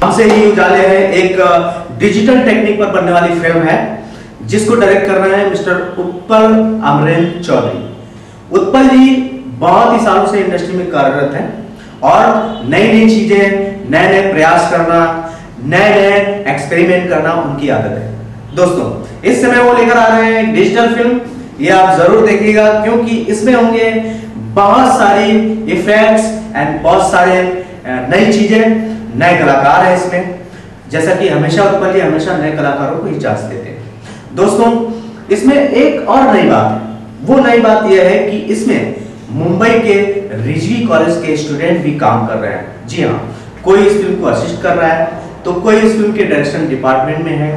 हमसे ही उजाले है एक डिजिटल टेक्निक पर बनने वाली फिल्म है जिसको डायरेक्ट कर रहे हैं मिस्टर उत्पल अमरेन चौधरी। उत्पल जी बहुत ही सालों से इंडस्ट्री में कार्यरत हैं और नई नई चीजें, नए नए प्रयास करना, नए नए एक्सपेरिमेंट करना उनकी आदत है। दोस्तों, इस समय वो लेकर आ रहे हैं एक डिजिटल फिल्म, ये आप जरूर देखिएगा क्योंकि इसमें होंगे बहुत सारी इफेक्ट्स एंड बहुत सारे नई चीजें, नए कलाकार हैं इसमें। जैसा कि हमेशा उत्पल जी हमेशा नए कलाकारों को इजाजत देते हैं। दोस्तों, इसमें एक और नई बात है। वो नई बात यह है कि इसमें मुंबई के रिजवी कॉलेज के स्टूडेंट भी काम कर रहे हैं। जी हाँ, कोई इस फिल्म को असिस्ट कर रहा है, तो कोई इस फिल्म के डायरेक्शन डिपार्टमेंट में है,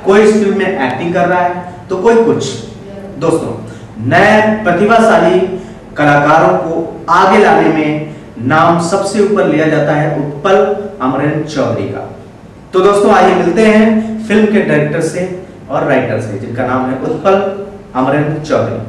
कोई इस फिल्म में एक्टिंग कर रहा है, तो कोई कुछ। दोस्तों, नए प्रतिभाशाली कलाकारों को आगे लाने में नाम सबसे ऊपर लिया जाता है उत्पल अमरेन चौधरी का। तो दोस्तों, आइए मिलते हैं फिल्म के डायरेक्टर से और राइटर से, जिनका नाम है उत्पल अमरेन चौधरी।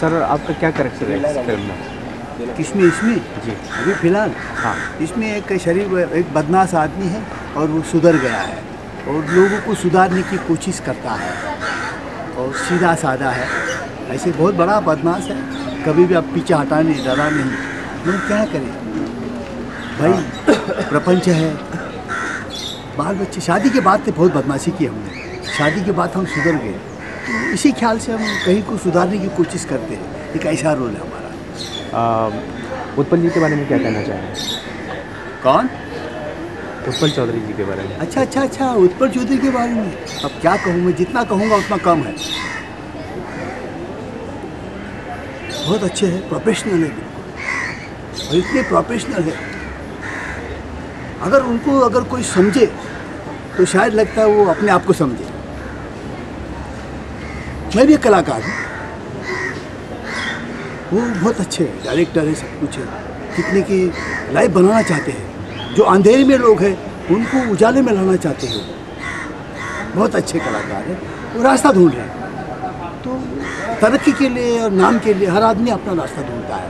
सर, आपका क्या कैरेक्टर है इस फिल्म में? किसमें? इसमें जी अभी फिलहाल हाँ, इसमें एक बदमाश आदमी है और वो सुधर गया है और लोगों को सुधारने की कोशिश करता है और सीधा साधा है। ऐसे बहुत बड़ा बदमाश है, कभी भी आप पीछे हटा नहीं, डरा नहीं। मैं क्या करें भाई, प्रपंच है, बाल बच्चे। शादी के बाद तो बहुत बदमाशी की हमने, शादी के बाद हम सुधर गए, तो इसी ख्याल से हम कहीं को सुधारने की कोशिश करते हैं। एक ऐसा रोल है हमारा। उत्पल जी के बारे में क्या कहना चाहेंगे? कौन? उत्पल चौधरी जी के बारे में। अच्छा, उत्पल चौधरी के बारे में अब क्या कहूँ मैं? जितना कहूँगा उतना कम है। बहुत अच्छे हैं, प्रोफेशनल है और इतने प्रोफेशनल है, अगर कोई समझे तो शायद लगता है वो अपने आप को समझे। मैं भी एक कलाकार हूँ, वो बहुत अच्छे डायरेक्टर है, सब कुछ है। कितने की लाइफ बनाना चाहते हैं, जो अंधेरे में लोग हैं उनको उजाले में लाना चाहते हैं। बहुत अच्छे कलाकार हैं, वो रास्ता ढूंढ रहे हैं। तो तरक्की के लिए और नाम के लिए हर आदमी अपना रास्ता ढूंढता है।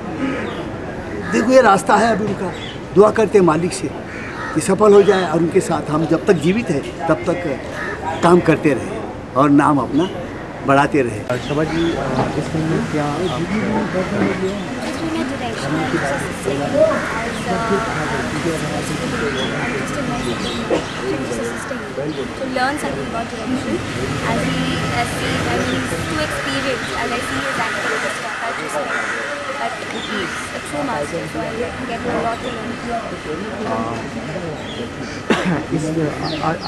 देखो, ये रास्ता है अभी उनका। दुआ करते हैं मालिक से कि सफल हो जाए और उनके साथ हम जब तक जीवित हैं तब तक काम करते रहे और नाम अपना बढ़ाते रहे। शोभा जी, इस फिल्म में क्या to learn something about direction as he's too experienced, as I see his acting and stuff. I just like, but he's a true master, so I get a lot to learn.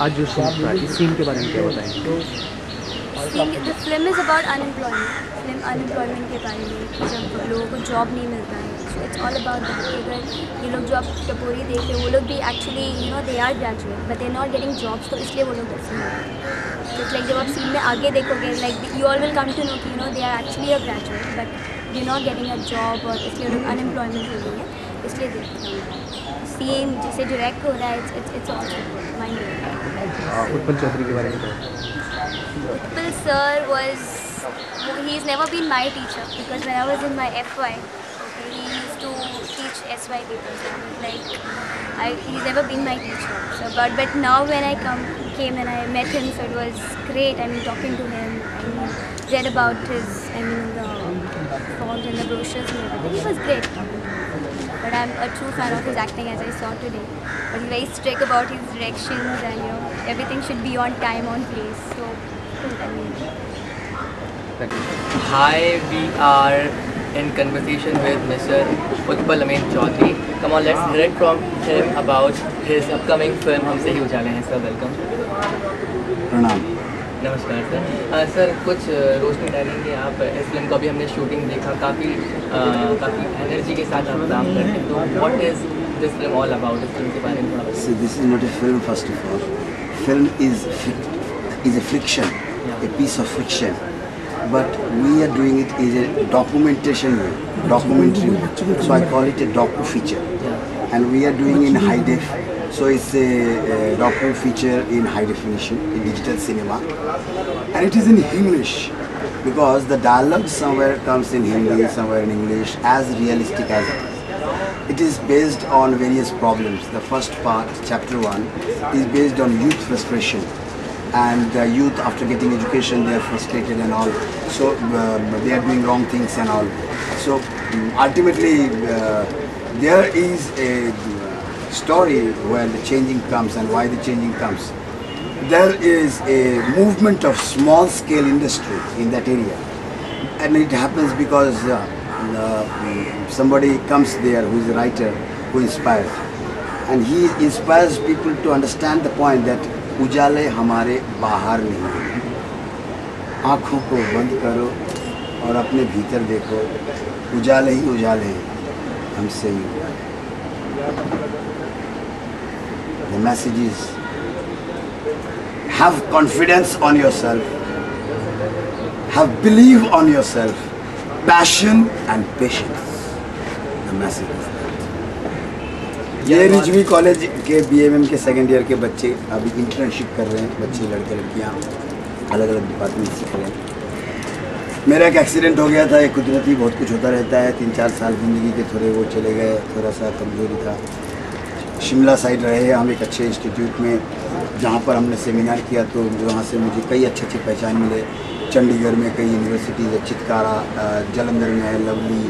आज जो scene था, इस scene के बारे में क्या बताएंगे? The film is about unemployment के बारे में, कि जब लोगों को जॉब नहीं मिलता है। So it's all about that. अगर ये लोग जो आप टपोरी देखते हैं, वो लोग भी actually they are graduate but they're not getting jobs, तो इसलिए वो लोग ऐसे हैं। So it's like जब आप सीन में आगे देखोगे, like you all will come to know कि they are actually a graduate but they're not getting a job और इसलिए लोग unemployment हो गई है, इसलिए देखते हैं। सीन जिसे डायरेक्ट हो रहा है, it's also mind blowing। Utpal Chaudhary के बारे में Utpal sir he's never been my teacher because when I was in my FY, he used to teach SY papers. He's never been my teacher. So, but now when I came and I met him, so it was great. I mean, talking to him, read about his, the forms and the brochures and everything. It was great. But I'm a true fan of his acting, as I saw today. But he's very strict about his directions and everything should be on time, on place. So, Hi, we are in conversation with Mr. Utpal Amin Chaudhary. Come on, let's hear it from him about his upcoming film हमसे ही उजाले हैं। Sir, welcome. प्रणाम। नमस्कार sir. Sir, कुछ रोशनी डालेंगे आप? इस film को अभी हमने शूटिंग देखा, काफ़ी एनर्जी के साथ आप काम करते हैं, तो what is this film all about? इस film के बारे में थोड़ा बताइए. So this is not a film, first of all. Film is a fiction, a piece of fiction. But we are doing it is a documentation way, documentary way. So I call it a docu-feature. And we are doing in high def. So it's a docu-feature in high definition, in digital cinema. And it is in English. Because the dialogue somewhere comes in Hindi, somewhere in English, as realistic as it is. It is based on various problems. The first part, chapter 1, is based on youth frustration. And the youth, after getting education, they are frustrated and all. So they are doing wrong things and all. So ultimately, there is a story where the changing comes and why the changing comes. There is a movement of small scale industry in that area, and it happens because somebody comes there who is a writer who inspires, and he inspires people to understand the point that उजाले हमारे बाहर नहीं हैं, आँखों को बंद करो और अपने भीतर देखो, उजाले ही उजाले हैं हमसे ही. The message is, have confidence on yourself, have belief on yourself, passion and patience. The message is that. ये रिजवी कॉलेज के BMM के सेकेंड ईयर के बच्चे अभी इंटर्नशिप कर रहे हैं. बच्चे लड़के लड़कियाँ अलग अलग डिपार्टमेंट सीख रहे हैं. मेरा एक एक्सीडेंट हो गया था. एक कुदरती बहुत कुछ होता रहता है. 3-4 साल ज़िंदगी के थोड़े वो चले गए. थोड़ा सा कमज़ोरी था. शिमला साइड रहे हम एक अच्छे इंस्टीट्यूट में जहाँ पर हमने सेमिनार किया, तो वहाँ से मुझे कई अच्छे पहचान मिले. चंडीगढ़ में कई यूनिवर्सिटीज़, चितकारा, जालंधर में है, लवली,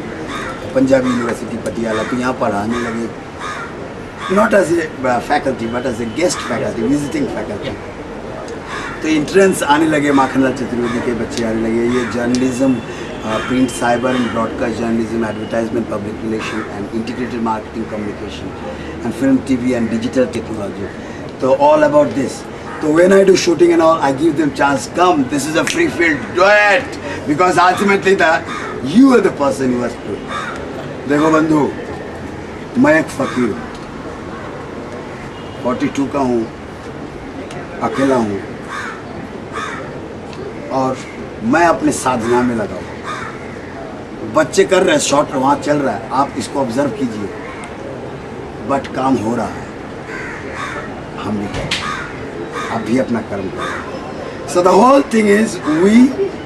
पंजाबी यूनिवर्सिटी पटियाला, तो यहाँ पढ़ाने लगे. Not as a faculty but as a guest faculty, visiting faculty. तो इंट्रेंस आने लगे. माखनलाल चतुर्वेदी के बच्चे आने लगे. ये journalism, print, cyber and broadcast journalism, advertisement, public relation and integrated marketing communication and film, TV and digital technology. तो all about this. So when I do shooting and all, I give them chance. Come, this is a free field. Do it, because ultimately you are the person who has to. देखो बंधु, मैं एक फकीर हूँ, 42 का हूँ, अकेला हूँ, और मैं अपने साधना में लगा हूँ. बच्चे कर रहे हैं, शॉट वहाँ चल रहा है, आप इसको ऑब्जर्व कीजिए. बट काम हो रहा है, हम भी करें. आप भी अपना कर्म करें. So the whole thing is we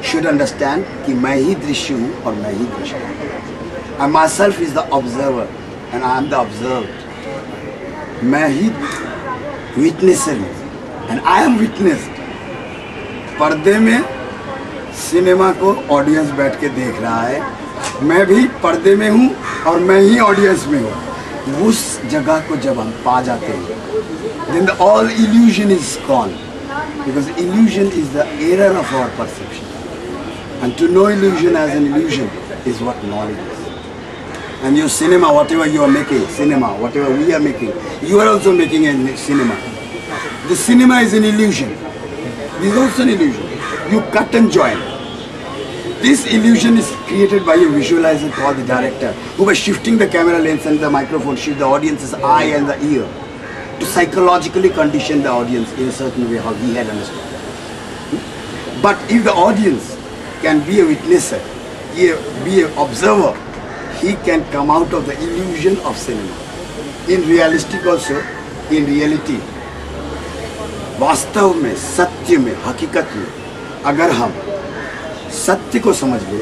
should understand कि मैं ही दृश्य हूँ और मैं ही दृश्य हूँ. I myself is the observer and I am the observed. मैं ही विटनेसर हूँ एंड आई एम विटनेस्ड. पर्दे में सिनेमा को ऑडियंस बैठ के देख रहा है. मैं भी पर्दे में हूँ और मैं ही ऑडियंस में हूँ. उस जगह को जब हम पा जाते हैं, then the all illusion is gone, because illusion is the error of our perception, and to know illusion as an illusion is what knowledge is. And your cinema, whatever you are making, cinema, whatever we are making, you are also making a cinema. The cinema is an illusion. This is also an illusion. You cut and join. This illusion is created by a visualizer called the director, who by shifting the camera lens and the microphone shift the audience's eye and the ear to psychologically condition the audience in a certain way how he had understood. But if the audience can be a witnesser, be an observer, he can come out of the illusion of cinema. In realistic also, in reality, वास्तव में, सत्य में, हकीकत में, अगर हम सत्य को समझ ले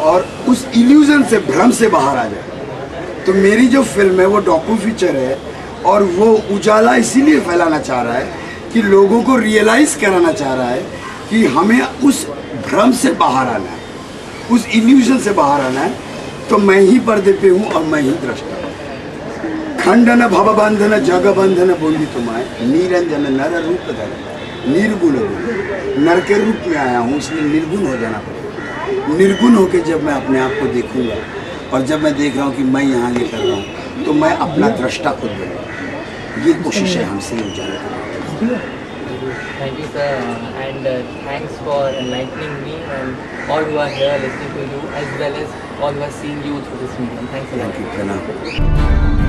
और उस इल्यूजन से, भ्रम से बाहर आ जाए, तो मेरी जो फिल्म है वो डॉक्यू फीचर है. और वो उजाला इसीलिए फैलाना चाह रहा है कि लोगों को रियलाइज़ कराना चाह रहा है कि हमें उस भ्रम से बाहर आना है, उस इल्यूजन से बाहर आना है. तो मैं ही पर्दे पे हूँ और मैं ही दृष्टा हूँ. खंडन भवबंधन जगबंधन बोली तुम्हारे, निरंजन नर रूप धर निर्गुण. नर के रूप में आया हूँ, इसलिए निर्गुण हो जाना पड़ेगा. निर्गुण होकर जब मैं अपने आप को देखूँगा और जब मैं देख रहा हूँ कि मैं यहाँ ये कर रहा हूँ, तो मैं अपना दृष्टा खुद बनूँगा. ये कोशिश है हमसे उजाला करने की. Thank you, sir, and thanks for enlightening me and all who are here listening to you, as well as all who are seeing you through this medium. Thanks a lot. Thank you, Pranav.